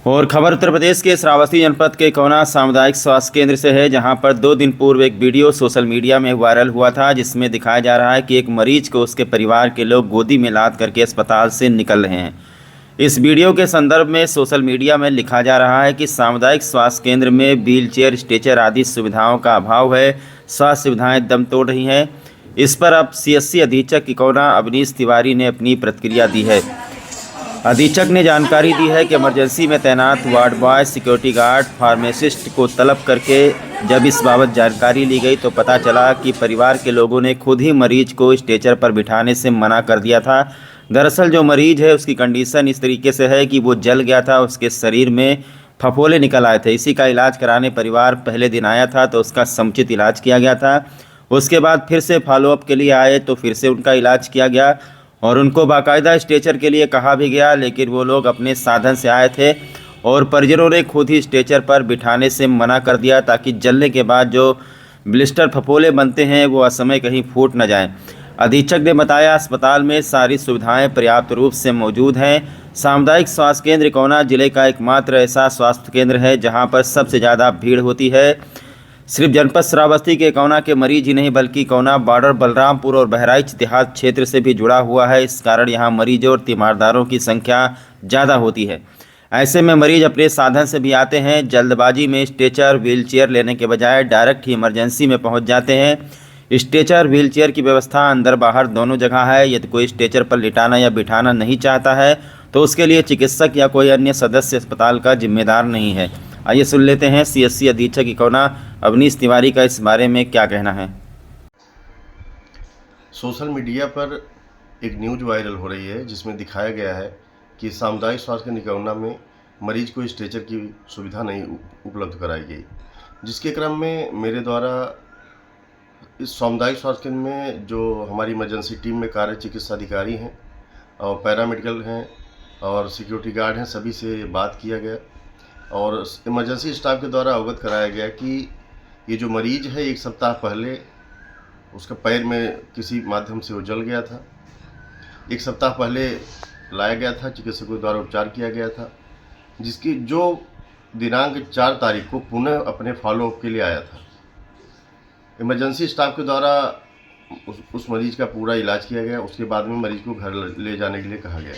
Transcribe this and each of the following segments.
और खबर उत्तर प्रदेश के श्रावस्ती जनपद के कोना सामुदायिक स्वास्थ्य केंद्र से है, जहां पर 2 दिन पूर्व एक वीडियो सोशल मीडिया में वायरल हुआ था, जिसमें दिखाया जा रहा है कि एक मरीज को उसके परिवार के लोग गोदी में लाद करके अस्पताल से निकल रहे हैं। इस वीडियो के संदर्भ में सोशल मीडिया में लिखा जा रहा है कि सामुदायिक स्वास्थ्य केंद्र में व्हीलचेयर, स्ट्रेचर आदि सुविधाओं का अभाव है, स्वास्थ्य सुविधाएं दम तोड़ रही हैं। इस पर अब सीएससी अधीक्षक इकोना अवनीश तिवारी ने अपनी प्रतिक्रिया दी है। अधीक्षक ने जानकारी दी है कि इमरजेंसी में तैनात ward boy, security guard, pharmacist को तलब करके जब इस बाबत जानकारी ली गई तो पता चला कि परिवार के लोगों ने खुद ही मरीज को स्ट्रेचर पर बिठाने से मना कर दिया था। दरअसल जो मरीज है उसकी कंडीशन इस तरीके से है कि वो जल गया था, उसके शरीर में फफोले निकल आए थे। इसी का इलाज कराने परिवार पहले दिन आया था तो उसका समुचित इलाज किया गया था। उसके बाद फिर से फॉलोअप के लिए आए तो फिर से उनका इलाज किया गया और उनको बाकायदा स्ट्रेचर के लिए कहा भी गया, लेकिन वो लोग अपने साधन से आए थे और परिजनों ने खुद ही स्ट्रेचर पर बिठाने से मना कर दिया ताकि जलने के बाद जो ब्लिस्टर फफोले बनते हैं वो असमय कहीं फूट न जाएं। अधीक्षक ने बताया अस्पताल में सारी सुविधाएं पर्याप्त रूप से मौजूद हैं। सामुदायिक स्वास्थ्य केंद्र इकोना जिले का एकमात्र ऐसा स्वास्थ्य केंद्र है जहां पर सबसे ज़्यादा भीड़ होती है। सिर्फ जनपद श्रावस्ती के इकोना के मरीज ही नहीं बल्कि इकोना बॉर्डर बलरामपुर और बहराइच देहात क्षेत्र से भी जुड़ा हुआ है। इस कारण यहाँ मरीजों और तीमारदारों की संख्या ज़्यादा होती है। ऐसे में मरीज अपने साधन से भी आते हैं। जल्दबाजी में स्ट्रेचर व्हीलचेयर लेने के बजाय डायरेक्ट ही इमरजेंसी में पहुँच जाते हैं। स्ट्रेचर व्हीलचेयर की व्यवस्था अंदर बाहर दोनों जगह है। यदि कोई स्ट्रेचर पर लिटाना या बिठाना नहीं चाहता है तो उसके लिए चिकित्सक या कोई अन्य सदस्य अस्पताल का जिम्मेदार नहीं है। आइए सुन लेते हैं सीएससी अधीक्षक इकोना अवनीश तिवारी का इस बारे में क्या कहना है। सोशल मीडिया पर एक न्यूज़ वायरल हो रही है जिसमें दिखाया गया है कि सामुदायिक स्वास्थ्य केंद्र इकोना में मरीज को स्ट्रेचर की सुविधा नहीं उपलब्ध कराई गई, जिसके क्रम में मेरे द्वारा इस सामुदायिक स्वास्थ्य केंद्र में जो हमारी इमरजेंसी टीम में कार्य चिकित्सा अधिकारी हैं और पैरामेडिकल हैं और सिक्योरिटी गार्ड हैं, सभी से बात किया गया और इमरजेंसी स्टाफ के द्वारा अवगत कराया गया कि ये जो मरीज है 1 सप्ताह पहले उसका पैर में किसी माध्यम से वो जल गया था। 1 सप्ताह पहले लाया गया था, चिकित्सकों द्वारा उपचार किया गया था, जिसकी जो दिनांक 4 तारीख को पुनः अपने फॉलोअप के लिए आया था। इमरजेंसी स्टाफ के द्वारा उस मरीज का पूरा इलाज किया गया। उसके बाद में मरीज को घर ले जाने के लिए कहा गया।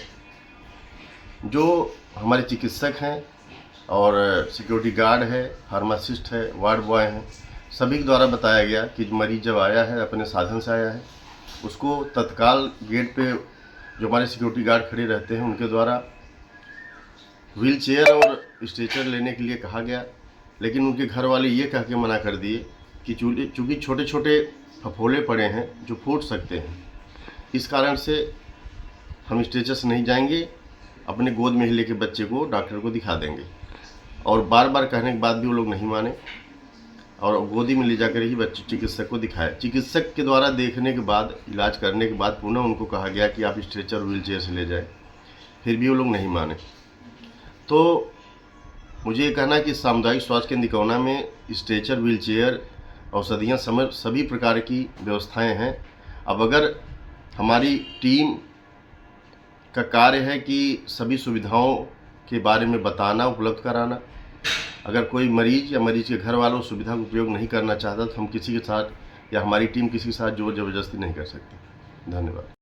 जो हमारे चिकित्सक हैं और सिक्योरिटी गार्ड है, फार्मासिस्ट है, वार्ड बॉय हैं, सभी के द्वारा बताया गया कि मरीज जब आया है अपने साधन से आया है, उसको तत्काल गेट पे जो हमारे सिक्योरिटी गार्ड खड़े रहते हैं उनके द्वारा व्हील चेयर और स्ट्रेचर लेने के लिए कहा गया। लेकिन उनके घर वाले ये कह के मना कर दिए कि चूँकि छोटे छोटे फफोले पड़े हैं जो फूट सकते हैं, इस कारण से हम स्ट्रेचर से नहीं जाएंगे, अपने गोद में ही लेके बच्चे को डॉक्टर को दिखा देंगे। और बार बार कहने के बाद भी वो लोग नहीं माने और गोदी में ले जाकर ही बच्चे चिकित्सक को दिखाया। चिकित्सक के द्वारा देखने के बाद, इलाज करने के बाद पुनः उनको कहा गया कि आप स्ट्रेचर व्हील चेयर से ले जाएं, फिर भी वो लोग नहीं माने। तो मुझे ये कहना है कि सामुदायिक स्वास्थ्य केंद्र इकोना में स्ट्रेचर, व्हील चेयर, औषधियाँ सभी प्रकार की व्यवस्थाएँ हैं। अब अगर हमारी टीम का कार्य है कि सभी सुविधाओं के बारे में बताना, उपलब्ध कराना, अगर कोई मरीज या मरीज के घर वालों सुविधा का उपयोग नहीं करना चाहता तो हम किसी के साथ या हमारी टीम किसी के साथ जोर ज़बरदस्ती नहीं कर सकती। धन्यवाद।